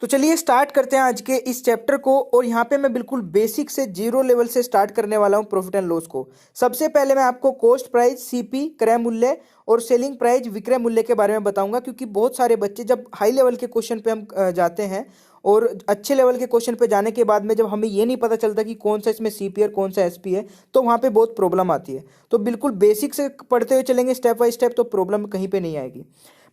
तो चलिए स्टार्ट करते हैं आज के इस चैप्टर को। और यहाँ पे मैं बिल्कुल बेसिक से जीरो लेवल से स्टार्ट करने वाला हूँ प्रॉफिट एंड लॉस को। सबसे पहले मैं आपको कॉस्ट प्राइस, सीपी क्रय मूल्य और सेलिंग प्राइस विक्रय मूल्य के बारे में बताऊंगा, क्योंकि बहुत सारे बच्चे जब हाई लेवल के क्वेश्चन पे हम जाते हैं और अच्छे लेवल के क्वेश्चन पे जाने के बाद में जब हमें ये नहीं पता चलता कि कौन सा इसमें सीपी और कौन सा एसपी है, तो वहाँ पे बहुत प्रॉब्लम आती है। तो बिल्कुल बेसिक से पढ़ते हुए चलेंगे स्टेप बाय स्टेप, तो प्रॉब्लम कहीं पे नहीं आएगी।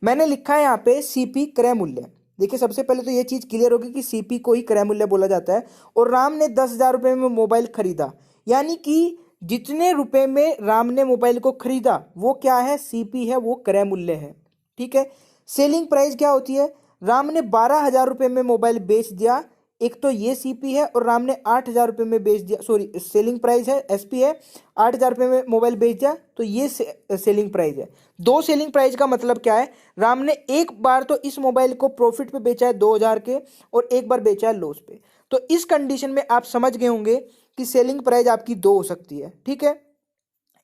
मैंने लिखा है यहाँ पे सीपी क्रय मूल्य। देखिए सबसे पहले तो ये चीज क्लियर होगी कि सीपी को ही क्रय मूल्य बोला जाता है। और राम ने 10,000 रुपए में मोबाइल खरीदा, यानी कि जितने रुपए में राम ने मोबाइल को खरीदा वो क्या है, सीपी है, वो क्रय मूल्य है। ठीक है। सेलिंग प्राइस क्या होती है, राम ने 12,000 रुपए में मोबाइल बेच दिया, एक तो ये सीपी है, और राम ने 8,000 रुपए में बेच दिया, सॉरी सेलिंग प्राइस है, एसपी है, 8,000 रुपए में मोबाइल बेच दिया, तो ये सेलिंग प्राइस है। दो सेलिंग प्राइस का मतलब क्या है, राम ने एक बार तो इस मोबाइल को प्रॉफिट पे बेचा है 2,000 के, और एक बार बेचा है लॉस पे। तो इस कंडीशन में आप समझ गए होंगे कि सेलिंग प्राइस आपकी दो हो सकती है। ठीक है,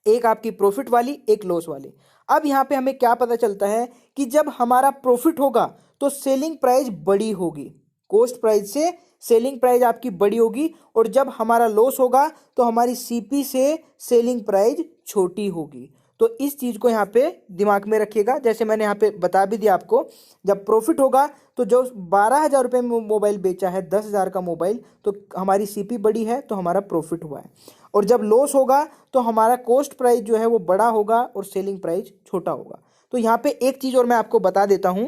एक आपकी प्रॉफिट वाली, एक लॉस वाली। अब यहां पे हमें क्या पता चलता है कि जब हमारा प्रॉफिट होगा तो सेलिंग प्राइस बड़ी होगी, कॉस्ट प्राइस से सेलिंग प्राइस आपकी बड़ी होगी, और जब हमारा लॉस होगा तो हमारी सीपी से सेलिंग प्राइस छोटी होगी। तो इस चीज को यहाँ पे दिमाग में रखिएगा। जैसे मैंने यहाँ पे बता भी दिया आपको, जब प्रॉफिट होगा तो जो 12,000 रुपये में मोबाइल बेचा है 10,000 का मोबाइल, तो हमारी सीपी बड़ी है, तो हमारा प्रॉफिट हुआ है। और जब लॉस होगा तो हमारा कॉस्ट प्राइस जो है वो बड़ा होगा और सेलिंग प्राइस छोटा होगा। तो यहाँ पे एक चीज और मैं आपको बता देता हूं।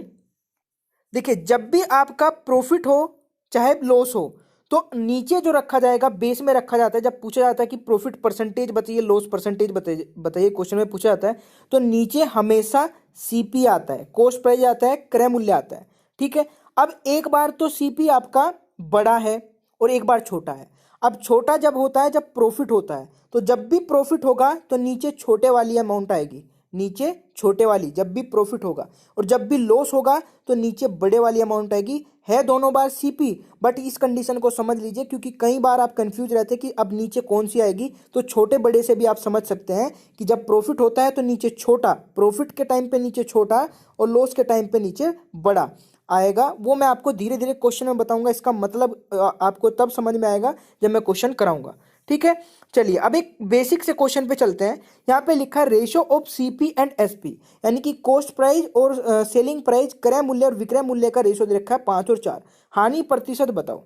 देखिए जब भी आपका प्रॉफिट हो चाहे लॉस हो, तो नीचे जो रखा जाएगा बेस में रखा जाता है। जब पूछा जाता है कि प्रॉफिट परसेंटेज बताइए, लॉस परसेंटेज बताइए बताइए, क्वेश्चन में पूछा जाता है, तो नीचे हमेशा सीपी आता है, कॉस्ट प्राइस आता है, क्रय मूल्य आता है। ठीक है। अब एक बार तो सीपी आपका बड़ा है और एक बार छोटा है। अब छोटा जब होता है जब प्रॉफिट होता है, तो जब भी प्रॉफिट होगा तो नीचे छोटे वाली अमाउंट आएगी, नीचे छोटे वाली जब भी प्रॉफिट होगा, और जब भी लॉस होगा तो नीचे बड़े वाली अमाउंट आएगी। है दोनों बार सीपी, बट इस कंडीशन को समझ लीजिए, क्योंकि कई बार आप कंफ्यूज रहते हैं कि अब नीचे कौन सी आएगी। तो छोटे बड़े से भी आप समझ सकते हैं कि जब प्रॉफिट होता है तो नीचे छोटा, प्रॉफिट के टाइम पे नीचे छोटा, और लॉस के टाइम पे नीचे बड़ा आएगा। वो मैं आपको धीरे धीरे क्वेश्चन में बताऊंगा, इसका मतलब आपको तब समझ में आएगा जब मैं क्वेश्चन कराऊंगा। ठीक है। चलिए अब एक बेसिक से क्वेश्चन पे चलते हैं। यहाँ पे लिखा है ratio of CP and SP, यानी कि कॉस्ट प्राइस और सेलिंग प्राइस, क्रय मूल्य और विक्रय मूल्य का रेशियो दे रखा है 5 और 4। हानि प्रतिशत बताओ।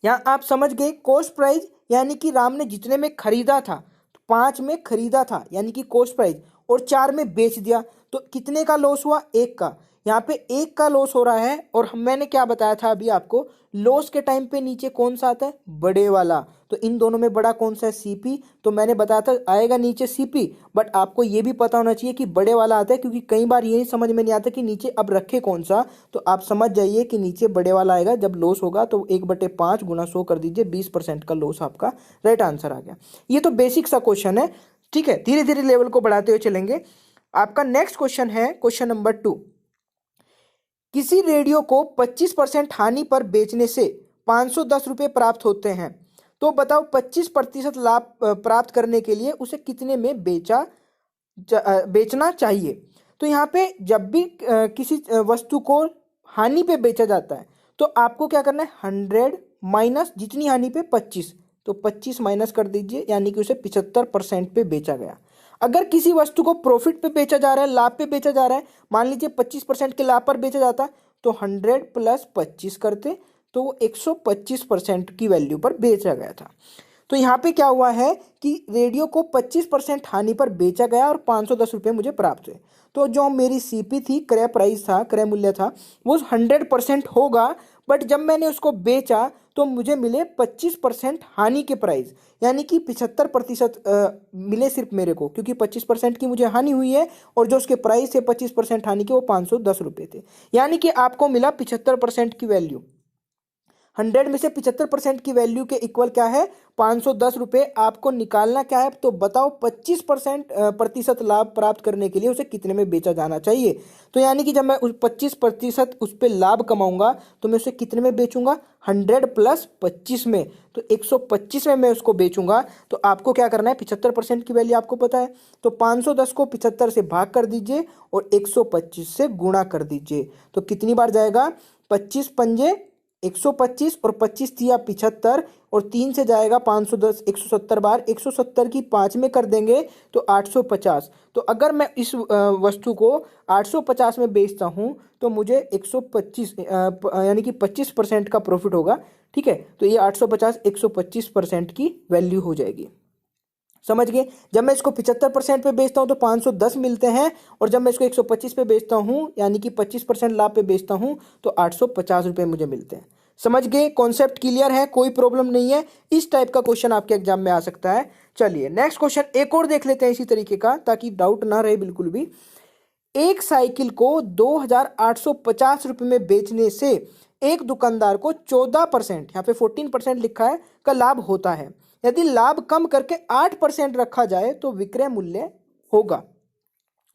यहाँ आप समझ गए, कॉस्ट प्राइस यानी कि राम ने जितने में खरीदा था, 5 में खरीदा था यानी कि कॉस्ट प्राइस, और 4 में बेच दिया, तो कितने का लॉस हुआ, 1 का। यहाँ पे 1 का लॉस हो रहा है, और मैंने क्या बताया था अभी आपको, लॉस के टाइम पे नीचे कौन सा आता है, बड़े वाला। तो इन दोनों में बड़ा कौन सा है, सीपी। तो मैंने बताया था आएगा नीचे सीपी, बट आपको ये भी पता होना चाहिए कि बड़े वाला आता है, क्योंकि कई बार ये समझ में नहीं आता कि नीचे अब रखे कौन सा। तो आप समझ जाइए कि नीचे बड़े वाला आएगा। जब लॉस होगा तो 1/5 गुना 100 कर दीजिए, 20% का लॉस आपका राइट आंसर आ गया। ये तो बेसिक सा क्वेश्चन है। ठीक है, धीरे धीरे लेवल को बढ़ाते हुए चलेंगे। आपका नेक्स्ट क्वेश्चन है क्वेश्चन नंबर 2। किसी रेडियो को 25% हानि पर बेचने से 510 रुपये प्राप्त होते हैं, तो बताओ 25% लाभ प्राप्त करने के लिए उसे कितने में बेचना चाहिए। तो यहाँ पे जब भी किसी वस्तु को हानि पे बेचा जाता है, तो आपको क्या करना है, 100 माइनस जितनी हानि पे 25, तो 25 माइनस कर दीजिए, यानी कि उसे 75% पे बेचा गया। अगर किसी वस्तु को प्रॉफिट पे बेचा जा रहा है, लाभ पे बेचा जा रहा है, मान लीजिए 25% के लाभ पर बेचा जाता, तो 100 प्लस 25 करते, तो वो 125% की वैल्यू पर बेचा गया था। तो यहाँ पे क्या हुआ है कि रेडियो को 25% हानि पर बेचा गया और 510 रुपये मुझे प्राप्त हुए। तो जो मेरी सीपी थी, क्रय प्राइस था, क्रय मूल्य था, वो 100% होगा, बट जब मैंने उसको बेचा तो मुझे मिले 25% हानि के प्राइस, यानी कि 75% मिले सिर्फ मेरे को, क्योंकि 25% की मुझे हानि हुई है, और जो उसके प्राइस है 25% हानि के वो 510 रुपये थे, यानी कि आपको मिला 75% की वैल्यू। 100 में से 75% की वैल्यू के इक्वल क्या है, 510 रुपये। आपको निकालना क्या है, तो बताओ 25% लाभ प्राप्त करने के लिए उसे कितने में बेचा जाना चाहिए। तो यानी कि जब मैं उस 25% उस पर लाभ कमाऊंगा तो मैं उसे कितने में बेचूंगा, 100 प्लस 25 में, तो 125 में मैं उसको बेचूंगा। तो आपको क्या करना है, 75% की वैल्यू आपको पता है, तो 510 को 75 से भाग कर दीजिए और 125 से गुणा कर दीजिए। तो कितनी बार जाएगा, 25 पंजे 125 और 25 तिया 75 और 3 से जाएगा 510 170 बार 170 की 5 में कर देंगे तो 850। तो अगर मैं इस वस्तु को 850 में बेचता हूँ तो मुझे 125 यानी कि 25% का प्रॉफिट होगा। ठीक है, तो ये 850 125% की वैल्यू हो जाएगी। समझ गए। जब मैं इसको 75% पे बेचता हूं तो 510 मिलते हैं और जब मैं इसको 125 पे बेचता हूं यानी कि 25% लाभ पे बेचता हूं तो 850 रुपये मुझे मिलते हैं। समझ गए, कॉन्सेप्ट क्लियर है, कोई प्रॉब्लम नहीं है। इस टाइप का क्वेश्चन आपके एग्जाम में आ सकता है। चलिए नेक्स्ट क्वेश्चन एक और देख लेते हैं इसी तरीके का, ताकि डाउट ना रहे बिल्कुल भी। एक साइकिल को 2850 रुपये में बेचने से एक दुकानदार को 14%, यहाँ पे 14% लिखा है, का लाभ होता है। यदि लाभ कम करके 8% रखा जाए तो विक्रय मूल्य होगा।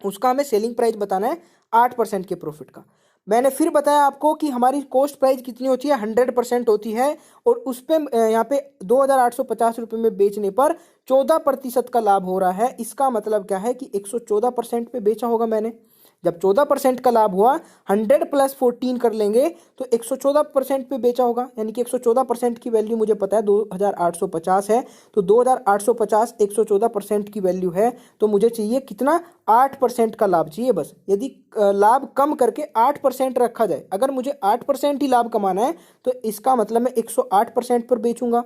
उसका हमें सेलिंग प्राइस बताना है 8% के प्रॉफिट का। मैंने फिर बताया आपको कि हमारी कॉस्ट प्राइस कितनी होती है, 100% होती है, और उस पर यहाँ पे 2850 रुपये में बेचने पर 14% का लाभ हो रहा है। इसका मतलब क्या है कि 114% पे बेचा होगा मैंने। जब 14% का लाभ हुआ, 100 + 14 कर लेंगे तो 114% पे बेचा होगा, यानी कि 114% की वैल्यू मुझे पता है 2850 है। तो 2850 114% की वैल्यू है, तो मुझे चाहिए कितना, 8% का लाभ चाहिए बस। यदि लाभ कम करके 8% रखा जाए, अगर मुझे 8% ही लाभ कमाना है तो इसका मतलब मैं 108% पर बेचूंगा।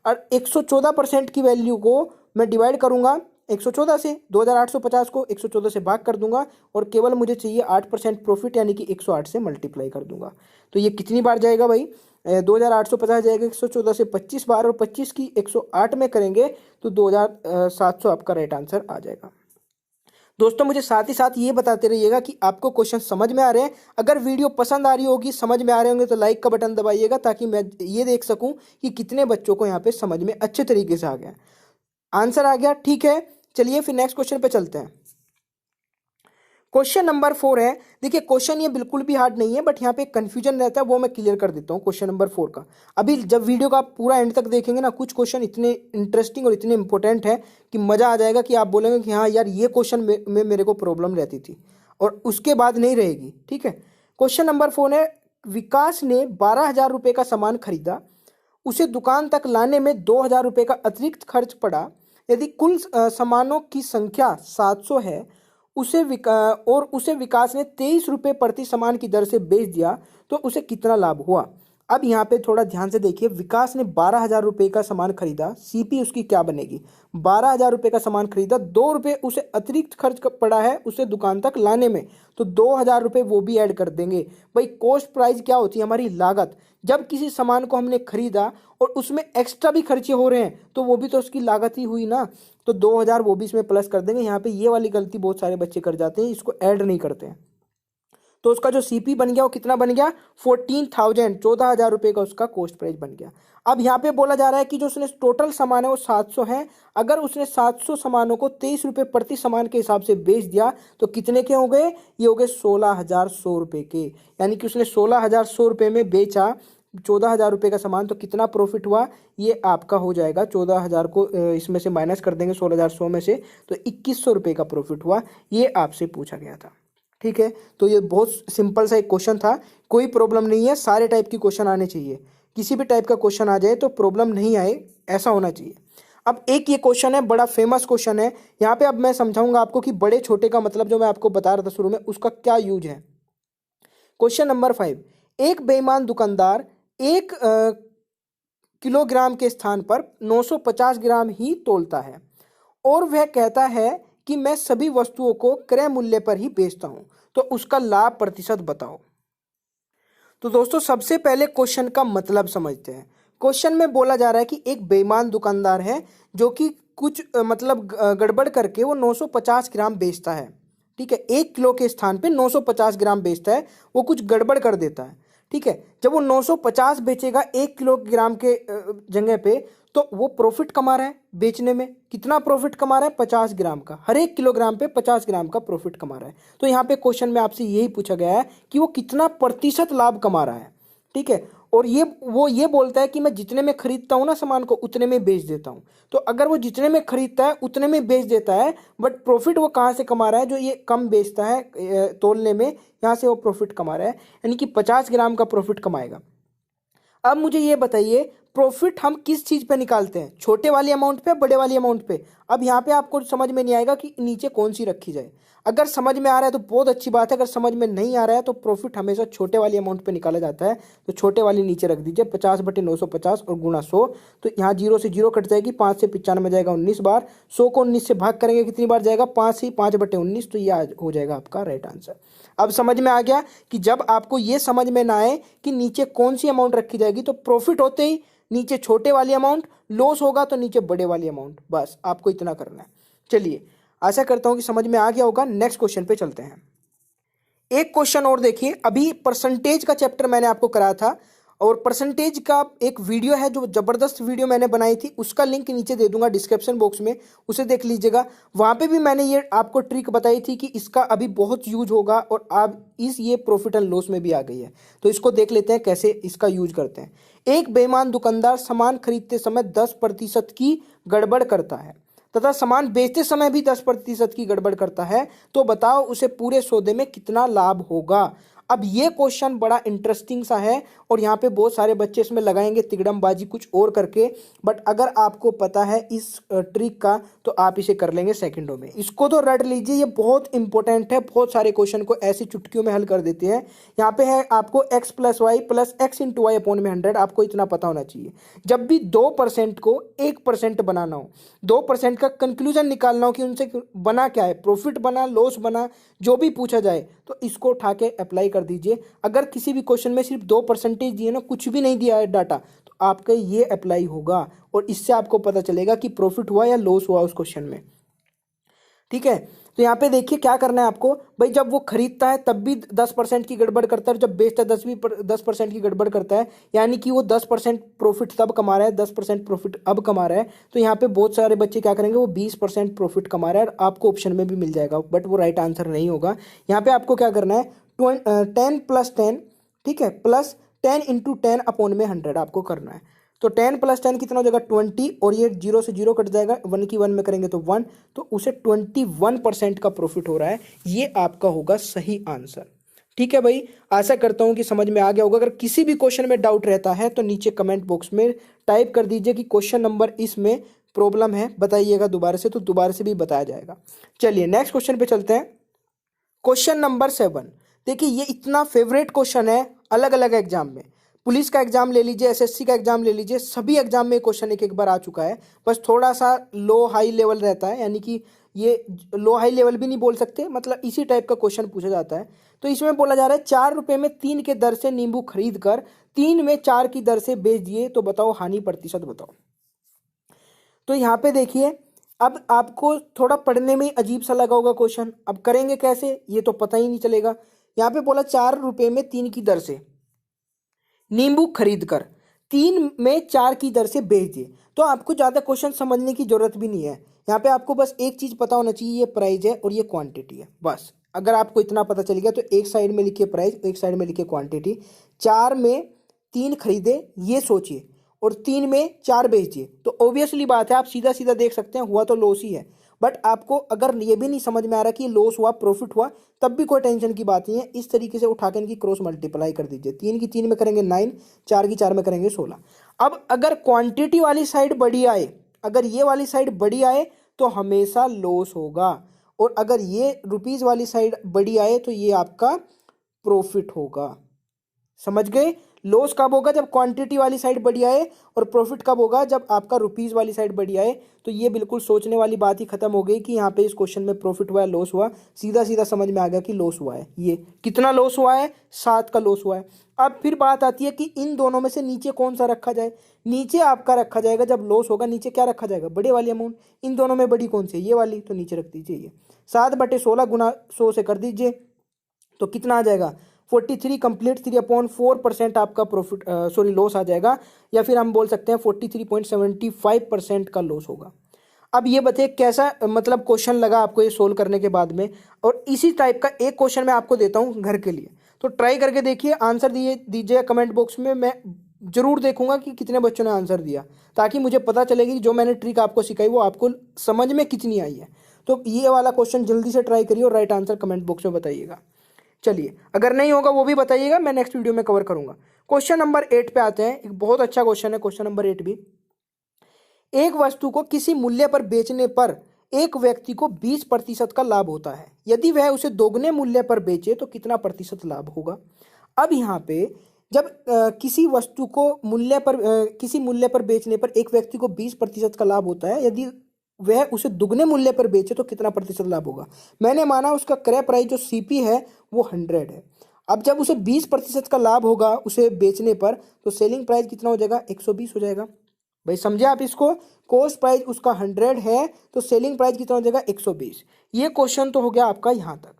और 114% की वैल्यू को मैं डिवाइड करूंगा 114 से, 2850 को 114 से भाग कर दूंगा और केवल मुझे चाहिए 8% प्रॉफिट, यानी कि 108 से मल्टीप्लाई कर दूंगा। तो ये कितनी बार जाएगा भाई, 2850 जाएगा 114 से 25 बार, और 25 की 108 में करेंगे तो 2700 आपका राइट आंसर आ जाएगा। दोस्तों मुझे साथ ही साथ ये बताते रहिएगा कि आपको क्वेश्चन समझ में आ रहे हैं। अगर वीडियो पसंद आ रही होगी, समझ में आ रहे होंगे, तो लाइक का बटन दबाइएगा, ताकि मैं ये देख सकूं कि कितने बच्चों को यहाँ पे समझ में अच्छे तरीके से आ गया, आंसर आ गया। ठीक है, चलिए फिर नेक्स्ट क्वेश्चन पे चलते हैं। क्वेश्चन नंबर 4 है। देखिए क्वेश्चन ये बिल्कुल भी हार्ड नहीं है, बट यहाँ पे कंफ्यूजन रहता है, वो मैं क्लियर कर देता हूँ क्वेश्चन नंबर 4 का। अभी जब वीडियो का आप पूरा एंड तक देखेंगे ना, कुछ क्वेश्चन इतने इंटरेस्टिंग और इतने इंपॉर्टेंट है कि मजा आ जाएगा, कि आप बोलेंगे कि हाँ यार ये क्वेश्चन में मेरे को प्रॉब्लम रहती थी, और उसके बाद नहीं रहेगी। ठीक है, क्वेश्चन नंबर 4 है। विकास ने 12,000 रुपये का सामान खरीदा, उसे दुकान तक लाने में 2,000 रुपये का अतिरिक्त खर्च पड़ा। यदि कुल सामानों की संख्या 700 है, उसे विकास ने 23 रुपये प्रति सामान की दर से बेच दिया, तो उसे कितना लाभ हुआ। अब यहाँ पे थोड़ा ध्यान से देखिए, विकास ने 12,000 रुपये का सामान खरीदा, सीपी उसकी क्या बनेगी, 12,000 रुपये का सामान खरीदा, 2 रुपये उसे अतिरिक्त खर्च पड़ा है उसे दुकान तक लाने में, तो 2,000 रुपये वो भी ऐड कर देंगे। भाई कॉस्ट प्राइस क्या होती है, हमारी लागत। जब किसी सामान को हमने खरीदा और उसमें एक्स्ट्रा भी खर्चे हो रहे हैं, तो वो भी तो उसकी लागत ही हुई ना, तो 2,000 वो भी इसमें प्लस कर देंगे। यहाँ पे ये वाली गलती बहुत सारे बच्चे कर जाते हैं, इसको ऐड नहीं करते हैं। तो उसका जो सीपी बन गया वो कितना बन गया, 14,000, 14,000 रुपये का उसका कॉस्ट प्राइस बन गया। अब यहाँ पे बोला जा रहा है कि जो उसने टोटल सामान है वो 700 है। अगर उसने 700 सामानों को 23 रुपये प्रति सामान के हिसाब से बेच दिया, तो कितने के हो गए, ये हो गए 16,100 रुपये के। यानी कि उसने 16,100 रुपये में बेचा 14,000 रुपये का सामान, तो कितना प्रॉफिट हुआ, ये आपका हो जाएगा 14,000 को इसमें से माइनस कर देंगे 16,100 में से, तो 2,100 रुपये का प्रॉफिट हुआ। ये आपसे पूछा गया था। ठीक है, तो ये बहुत सिंपल सा एक क्वेश्चन था, कोई प्रॉब्लम नहीं है। सारे टाइप की क्वेश्चन आने चाहिए, किसी भी टाइप का क्वेश्चन आ जाए तो प्रॉब्लम नहीं आए, ऐसा होना चाहिए। अब एक ये क्वेश्चन है, बड़ा फेमस क्वेश्चन है। यहाँ पे अब मैं समझाऊंगा आपको कि बड़े छोटे का मतलब जो मैं आपको बता रहा था शुरू में, उसका क्या यूज है। Question number 5। एक बेईमान दुकानदार 1 किलोग्राम के स्थान पर 950 ग्राम ही तोलता है, और वह कहता है कि मैं सभी वस्तुओं को क्रय मूल्य पर ही बेचता हूं, तो उसका लाभ प्रतिशत बताओ। तो दोस्तों सबसे पहले क्वेश्चन का मतलब समझते हैं। क्वेश्चन में बोला जा रहा है कि एक बेईमान दुकानदार है जो कि कुछ मतलब गड़बड़ करके वो 950 ग्राम बेचता है। ठीक है, 1 किलो के स्थान पे 950 ग्राम बेचता है, वो कुछ गड़बड़ कर देता है। ठीक है, जब वो 950 बेचेगा 1 किलोग्राम के जगह पे, तो वो प्रॉफिट कमा रहा है बेचने में। कितना प्रॉफिट कमा रहा है, 50 ग्राम का, हर 1 किलोग्राम पे 50 ग्राम का प्रॉफिट कमा रहा है। तो यहाँ पे क्वेश्चन में आपसे यही पूछा गया है कि वो कितना प्रतिशत लाभ कमा रहा है। ठीक है, और वो ये बोलता है कि मैं जितने में खरीदता हूँ ना सामान को उतने में बेच देता हूँ। तो अगर वो जितने में खरीदता है उतने में बेच देता है, बट प्रॉफिट वो कहाँ से कमा रहा है, जो ये कम बेचता है तोलने में, यहाँ से वो प्रॉफिट कमा रहा है, यानी कि 50 ग्राम का प्रॉफिट कमाएगा। अब मुझे ये बताइए प्रॉफिट हम किस चीज़ पे निकालते हैं, छोटे वाली अमाउंट पे, बड़े वाली अमाउंट पे। अब यहाँ पे आपको समझ में नहीं आएगा कि नीचे कौन सी रखी जाए। अगर समझ में आ रहा है तो बहुत अच्छी बात है, अगर समझ में नहीं आ रहा है तो प्रॉफिट हमेशा छोटे वाली अमाउंट पे निकाला जाता है। तो छोटे वाली नीचे रख दीजिए 50/950 और गुणा 100। तो यहाँ 0 से 0 कट जाएगी, 5 से 95 जाएगा 19 बार, 100 को 19 से भाग करेंगे कितनी बार जाएगा, 5 से 5/19। तो ये हो जाएगा आपका राइट आंसर। अब समझ में आ गया कि जब आपको ये समझ में ना आए कि नीचे कौन सी अमाउंट रखी जाएगी, तो प्रॉफिट होते ही नीचे छोटे वाली अमाउंट, लॉस होगा तो नीचे बड़े वाली अमाउंट, बस आपको इतना करना है। चलिए, आशा करता हूं कि समझ में आ गया होगा। नेक्स्ट क्वेश्चन पे चलते हैं। एक क्वेश्चन और देखिए, अभी परसेंटेज का चैप्टर मैंने आपको कराया था, और परसेंटेज का एक वीडियो है जो जबरदस्त वीडियो मैंने बनाई थी, उसका लिंक नीचे दे दूंगा डिस्क्रिप्शन बॉक्स में, उसे देख लीजिएगा। वहां पे भी मैंने ये आपको ट्रिक बताई थी कि इसका अभी बहुत यूज होगा, और अब ये प्रॉफिट एंड लॉस में भी आ गई है। तो इसको देख लेते हैं कैसे इसका यूज करते हैं। एक बेईमान दुकानदार सामान खरीदते समय 10% की गड़बड़ करता है तथा सामान बेचते समय भी 10% की गड़बड़ करता है, तो बताओ उसे पूरे सौदे में कितना लाभ होगा। अब ये क्वेश्चन बड़ा इंटरेस्टिंग सा है, और यहाँ पे बहुत सारे बच्चे इसमें लगाएंगे तिगड़मबाजी कुछ और करके, बट अगर आपको पता है इस ट्रिक का तो आप इसे कर लेंगे सेकंडों में। इसको तो रट लीजिए, ये बहुत इंपॉर्टेंट है, बहुत सारे क्वेश्चन को ऐसी चुटकियों में हल कर देते हैं। यहाँ पे है आपको x + y + x × y/100, आपको इतना पता होना चाहिए। जब भी 2% को 1% बनाना हो, 2% का कंक्लूजन निकालना हो कि उनसे बना क्या है, प्रॉफिट बना, लॉस बना, जो भी पूछा जाए, तो इसको उठा के अप्लाई कर दीजिए। अगर किसी भी क्वेश्चन में सिर्फ 2% दिए ना, कुछ भी नहीं दिया है डाटा, तो आपका ये अप्लाई होगा, और इससे आपको पता चलेगा कि प्रॉफिट हुआ या लॉस हुआ उस क्वेश्चन में। ठीक है, तो यहाँ पे देखिए क्या करना है आपको भाई। जब वो खरीदता है तब भी 10% की गड़बड़ करता है, जब बेचता है 10% की गड़बड़ करता है, यानी कि वो 10% प्रॉफिट तब कमा रहा है, 10% प्रॉफिट अब कमा रहा है। तो यहाँ पे बहुत सारे बच्चे क्या करेंगे, वो 20% प्रॉफिट कमा रहा है, और आपको ऑप्शन में भी मिल जाएगा, बट वो राइट आंसर नहीं होगा। यहाँ पे आपको क्या करना है, 10 + 10, ठीक है, प्लस 10 × 10/100 आपको करना है। तो 10 + 10 कितना हो जाएगा, 20, और ये 0 से 0 कट जाएगा, 1 की 1 में करेंगे तो 1, तो उसे 21% का प्रॉफिट हो रहा है। ये आपका होगा सही आंसर। ठीक है भाई, आशा करता हूं कि समझ में आ गया होगा। अगर किसी भी क्वेश्चन में डाउट रहता है तो नीचे कमेंट बॉक्स में टाइप कर दीजिए कि क्वेश्चन नंबर इसमें प्रॉब्लम है, बताइएगा दोबारा से, तो दोबारा से भी बताया जाएगा। चलिए नेक्स्ट क्वेश्चन पे चलते हैं। क्वेश्चन नंबर 7, देखिए ये इतना फेवरेट क्वेश्चन है अलग अलग एग्जाम में। पुलिस का एग्जाम ले लीजिए, एसएससी का एग्जाम ले लीजिए, सभी एग्जाम में क्वेश्चन एक बार आ चुका है। बस थोड़ा सा लो हाई लेवल रहता है, यानी कि ये लो हाई लेवल भी नहीं बोल सकते, मतलब इसी टाइप का क्वेश्चन पूछा जाता है। तो इसमें बोला जा रहा है 4 रुपये में 3 के दर से नींबू खरीद कर 3 में 4 की दर से बेच दिए, तो बताओ हानि प्रतिशत बताओ। तो यहाँ पे देखिए, अब आपको थोड़ा पढ़ने में अजीब सा लगा होगा क्वेश्चन, अब करेंगे कैसे ये तो पता ही नहीं चलेगा। यहाँ पे बोला 4 रुपये में 3 की दर से नींबू खरीद कर 3 में 4 की दर से बेच दिए, तो आपको ज़्यादा क्वेश्चन समझने की जरूरत भी नहीं है। यहाँ पे आपको बस एक चीज़ पता होना चाहिए, ये प्राइस है और ये क्वांटिटी है, बस। अगर आपको इतना पता चल गया तो एक साइड में लिखिए प्राइस, एक साइड में लिखिए क्वांटिटी। 4 में 3 खरीदे ये सोचिए, और 3 में 4 बेच दिए, तो ऑब्वियसली बात है आप सीधा सीधा देख सकते हैं हुआ तो लॉस ही है। बट आपको अगर ये भी नहीं समझ में आ रहा कि लॉस हुआ प्रॉफिट हुआ, तब भी कोई टेंशन की बात नहीं है। इस तरीके से उठा के इनकी क्रॉस मल्टीप्लाई कर दीजिए। 3 की 3 में करेंगे 9, 4 की 4 में करेंगे 16। अब अगर क्वांटिटी वाली साइड बड़ी आए, अगर ये वाली साइड बड़ी आए तो हमेशा लॉस होगा, और अगर ये रुपीज़ वाली साइड बड़ी आए तो ये आपका प्रॉफिट होगा। समझ गए? लॉस कब होगा, जब क्वांटिटी वाली साइड बड़ी आए, और प्रॉफिट कब होगा, जब आपका रुपीज़ वाली साइड बड़ी आए। तो ये बिल्कुल सोचने वाली बात ही खत्म हो गई कि यहाँ पे इस क्वेश्चन में प्रॉफिट हुआ है लॉस हुआ, सीधा सीधा समझ में आ गया कि लॉस हुआ है। ये कितना लॉस हुआ है, 7 का लॉस हुआ है। अब फिर बात आती है कि इन दोनों में से नीचे कौन सा रखा जाए। नीचे आपका रखा जाएगा, जब लॉस होगा नीचे क्या रखा जाएगा, बड़े वाली अमाउंट। इन दोनों में बड़ी कौन सी है, ये वाली, तो नीचे रख दीजिए ये। 7/16 गुना 100 से कर दीजिए, तो कितना आ जाएगा, 43 कंप्लीट 3/4% आपका प्रॉफिट लॉस आ जाएगा, या फिर हम बोल सकते हैं 43.75% का लॉस होगा। अब ये बताइए कैसा मतलब क्वेश्चन लगा आपको ये सोल्व करने के बाद में। और इसी टाइप का एक क्वेश्चन मैं आपको देता हूँ घर के लिए। तो ट्राई करके देखिए, आंसर दीजिए कमेंट बॉक्स में। मैं जरूर देखूंगा कि कितने बच्चों ने आंसर दिया, ताकि मुझे पता चलेगी कि जो मैंने ट्रिक आपको सिखाई वो आपको समझ में कितनी आई है। तो ये वाला क्वेश्चन जल्दी से ट्राई करिए और राइट आंसर कमेंट बॉक्स में बताइएगा। चलिए, अगर नहीं होगा वो भी बताइएगा, मैं नेक्स्ट वीडियो में कवर करूंगा। क्वेश्चन नंबर 8 पे आते हैं। एक बहुत अच्छा क्वेश्चन है क्वेश्चन नंबर 8 भी। एक वस्तु को किसी मूल्य पर बेचने पर एक व्यक्ति को 20% का लाभ होता है। यदि वह उसे दोगुने मूल्य पर बेचे तो कितना प्रतिशत लाभ होगा। अब यहाँ पे जब किसी वस्तु को किसी मूल्य पर बेचने पर एक व्यक्ति को 20% का लाभ होता है, यदि वह उसे दुगने मूल्य पर बेचे तो कितना प्रतिशत लाभ होगा। मैंने माना उसका क्रय प्राइस जो सीपी है वो 100 है। अब जब उसे 20% का लाभ होगा उसे बेचने पर, तो सेलिंग प्राइस कितना हो जाएगा, 120 हो जाएगा। भाई समझे आप इसको, कॉस्ट प्राइस उसका 100 है तो सेलिंग प्राइस कितना हो जाएगा, 120। ये क्वेश्चन तो हो गया आपका यहां तक।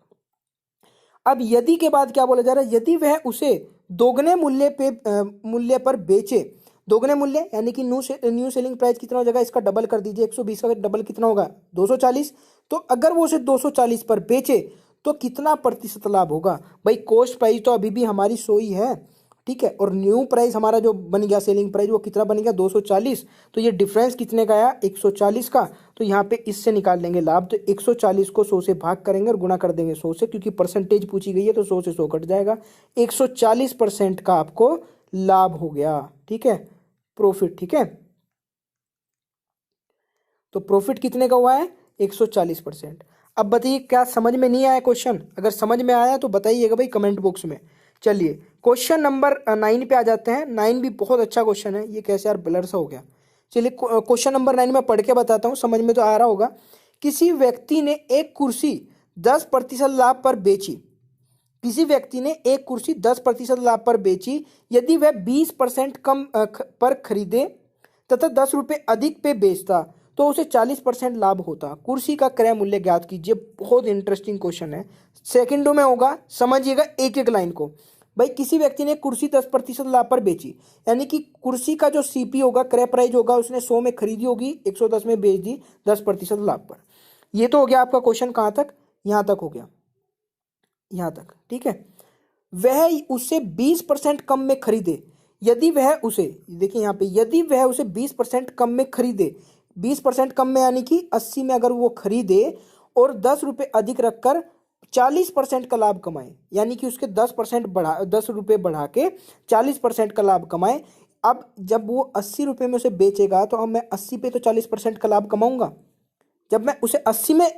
अब यदि के बाद क्या बोला जा रहा है, यदि वह उसे दोगुने मूल्य पर बेचे। दोगुने मूल्य यानी कि न्यू सेलिंग प्राइस कितना हो जाएगा, इसका डबल कर दीजिए, 120 का डबल कितना होगा, 240। तो अगर वो उसे 240 पर बेचे तो कितना प्रतिशत लाभ होगा। भाई कॉस्ट प्राइस तो अभी भी हमारी 100 ही है, ठीक है, और न्यू प्राइस हमारा जो बन गया सेलिंग प्राइस वो कितना बन गया, 240। तो ये डिफरेंस कितने का आया, 140 का। तो यहाँ पे इससे निकाल लेंगे लाभ। तो 140 को 100 से भाग करेंगे और गुणा कर देंगे 100 से, क्योंकि परसेंटेज पूछी गई है तो 100 से 100 कट जाएगा। 140% का आपको लाभ हो गया, ठीक है, प्रॉफिट, ठीक है। तो प्रॉफिट कितने का हुआ है, 140%। अब बताइए क्या समझ में नहीं आया क्वेश्चन। अगर समझ में आया तो बताइएगा भाई कमेंट बॉक्स में। चलिए क्वेश्चन नंबर 9 पे आ जाते हैं। 9 भी बहुत अच्छा क्वेश्चन है। ये कैसे यार ब्लर सा हो गया। चलिए क्वेश्चन नंबर 9 में पढ़ के बताता हूँ, समझ में तो आ रहा होगा। किसी व्यक्ति ने एक कुर्सी 10% लाभ पर बेची। किसी व्यक्ति ने एक कुर्सी 10% लाभ पर बेची। यदि वह 20% कम पर खरीदे तथा 10 रुपये अधिक पे बेचता तो उसे 40% लाभ होता। कुर्सी का क्रय मूल्य ज्ञात कीजिए। बहुत इंटरेस्टिंग क्वेश्चन है, सेकंडों में होगा, समझिएगा एक एक लाइन को। भाई किसी व्यक्ति ने कुर्सी 10% लाभ पर बेची, यानी कि कुर्सी का जो सीपी होगा, क्रय प्राइस होगा, उसने 100 में खरीदी होगी, 110 में बेच दी 10% लाभ पर। ये तो हो गया आपका क्वेश्चन, कहाँ तक, यहाँ तक हो गया, यहाँ तक, ठीक है। वह उसे 20% कम में खरीदे। यदि वह उसे, देखिए यहाँ पे, यदि वह उसे 20% कम में खरीदे, 20% कम में यानी कि 80 में अगर वो खरीदे और 10 रुपये अधिक रखकर 40% का लाभ कमाए, यानी कि उसके 10 रुपये बढ़ा के 40% का लाभ कमाए। अब जब वो 80 रुपये में उसे बेचेगा तो अब मैं 80 पे तो 40% का लाभ कमाऊंगा। जब मैं उसे 80 में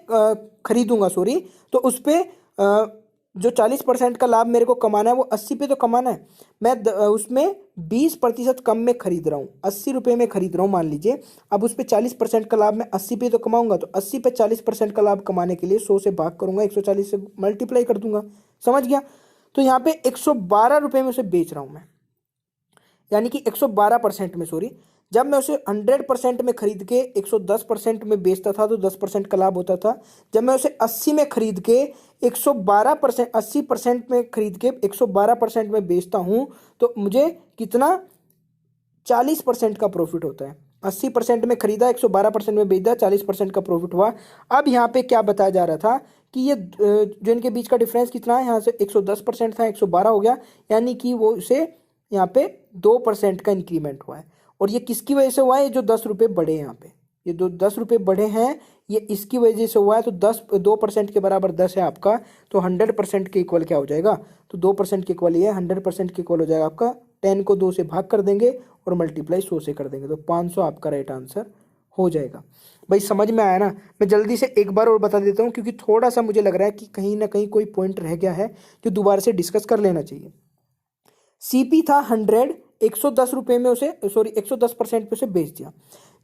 खरीदूंगा, सॉरी, तो उस पर जो 40% का लाभ मेरे को कमाना है वो 80 पे तो कमाना है। मैं उसमें 20% कम में खरीद रहा हूँ, 80 रुपये में खरीद रहा हूँ मान लीजिए। अब उस पर 40% का लाभ मैं 80 पे तो कमाऊंगा, तो 80 पे 40% का लाभ कमाने के लिए 100 से भाग करूंगा, 140 से मल्टीप्लाई कर दूंगा। समझ गया। तो यहाँ पे 112 रुपये में उसे बेच रहा हूँ मैं, यानी कि 112% में, सॉरी। जब मैं उसे 100% में खरीद के 110% में बेचता था तो 10% का लाभ होता था। जब मैं उसे 80 में खरीद के 80% में खरीद के 112% में बेचता हूं तो मुझे कितना, 40% का प्रॉफिट होता है। 80% में खरीदा, 112% में बेचा, 40% का प्रॉफिट हुआ। अब यहाँ पे क्या बताया जा रहा था कि ये जो इनके बीच का डिफरेंस कितना है, यहाँ से 110% था, 112 हो गया, यानी कि वो उसे यहाँ पे 2% का इंक्रीमेंट हुआ है। और ये किसकी वजह से हुआ है, ये जो 10 रुपये बढ़े यहाँ पे, ये 10 रुपये बढ़े हैं, ये इसकी वजह से हुआ है। तो 2% के बराबर 10 है आपका, तो 100% के इक्वल क्या हो जाएगा, तो 2% के इक्वल ये है, 100% के इक्वल हो जाएगा आपका 10 को 2 से भाग कर देंगे और मल्टीप्लाई 100 से कर देंगे, तो 500 आपका राइट आंसर हो जाएगा। भाई समझ में आया ना। मैं जल्दी से एक बार और बता देता हूँ, क्योंकि थोड़ा सा मुझे लग रहा है कि कहीं ना कहीं कोई पॉइंट रह गया है जो दोबारा से डिस्कस कर लेना चाहिए। सीपी था 100, 110 रुपये में उसे, सॉरी 110% पे उसे बेच दिया।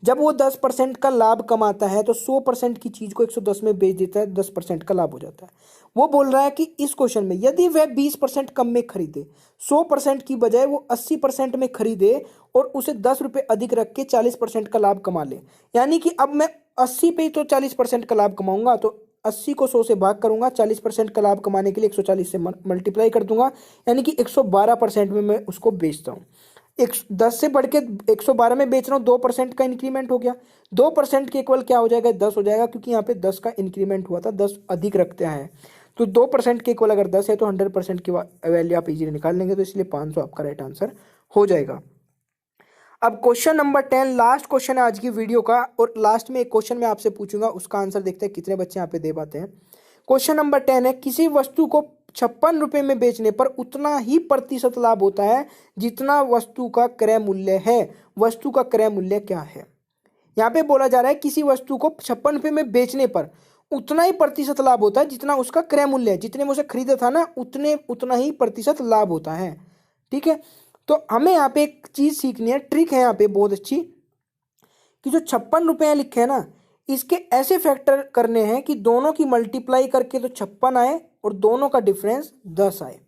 जब वो 10% का लाभ कमाता है तो 100% की चीज को 110 में बेच देता है, 10% का लाभ हो जाता है। वो बोल रहा है कि इस क्वेश्चन में यदि वह 20% कम में खरीदे, 100% की बजाय वो 80% में खरीदे और उसे 10 रुपये अधिक रख के 40% का लाभ कमा ले, यानी कि अब मैं 80 पे तो 40% का लाभ कमाऊंगा, तो 80 को 100 से भाग करूंगा, 40% का लाभ कमाने के लिए 140 से मल्टीप्लाई कर दूंगा, यानी कि 112% में मैं उसको बेचता हूँ। 10 से बढ़ के 112 में बेच रहा हूँ, 2% का इंक्रीमेंट हो गया। 2% के इक्वल क्या हो जाएगा, 10 हो जाएगा, क्योंकि यहाँ पे 10 का इंक्रीमेंट हुआ था, 10 अधिक रखते हैं। तो 2% के इक्वल अगर 10 है तो 100% की वैल्यू आप इजीली निकाल लेंगे, तो इसलिए 500 आपका राइट आंसर हो जाएगा। अब क्वेश्चन नंबर 10 लास्ट क्वेश्चन है आज की वीडियो का, और लास्ट में एक क्वेश्चन मैं आपसे पूछूंगा, उसका आंसर देखते हैं कितने बच्चे यहाँ पे दे पाते हैं। क्वेश्चन नंबर 10 है, किसी वस्तु को 56 रुपए में बेचने पर उतना ही प्रतिशत लाभ होता है जितना वस्तु का क्रय मूल्य है। वस्तु का क्रय मूल्य क्या है? यहाँ पे बोला जा रहा है किसी वस्तु को 56 रुपए में बेचने पर उतना ही प्रतिशत लाभ होता है जितना उसका क्रय मूल्य है। जितने में उसे खरीदा था ना, उतना ही प्रतिशत लाभ होता है। ठीक है, तो हमें यहाँ पे एक चीज सीखनी है, ट्रिक है यहाँ पे बहुत अच्छी, कि जो 56 रुपए लिखे हैं ना, इसके ऐसे फैक्टर करने हैं कि दोनों की मल्टीप्लाई करके तो 56 आए और दोनों का डिफरेंस 10 आए।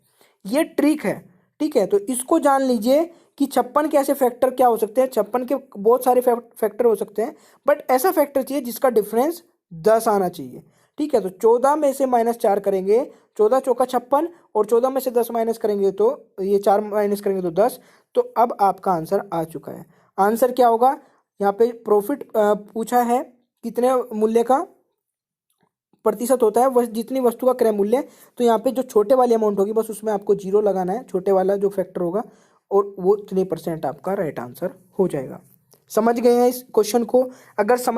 ये ट्रिक है। ठीक है, तो इसको जान लीजिए कि 56 के ऐसे फैक्टर क्या हो सकते हैं। 56 के बहुत सारे फैक्टर हो सकते हैं, बट ऐसा फैक्टर चाहिए जिसका डिफरेंस 10 आना चाहिए। ठीक है, तो 14 में से -4 करेंगे, 14 चौका 56, और 14 में से 10 माइनस करेंगे तो ये 4 माइनस करेंगे तो 10। तो अब आपका आंसर आ चुका है। आंसर क्या होगा? यहाँ पे प्रॉफिट पूछा है कितने मूल्य का प्रतिशत होता है, जितनी वस्तु का क्रय मूल्य। तो यहाँ पे जो छोटे वाली अमाउंट होगी बस उसमें आपको 0 लगाना है, छोटे वाला जो फैक्टर होगा, और वो इतने % आपका राइट आंसर हो जाएगा। समझ गए हैं इस क्वेश्चन को? अगर समझ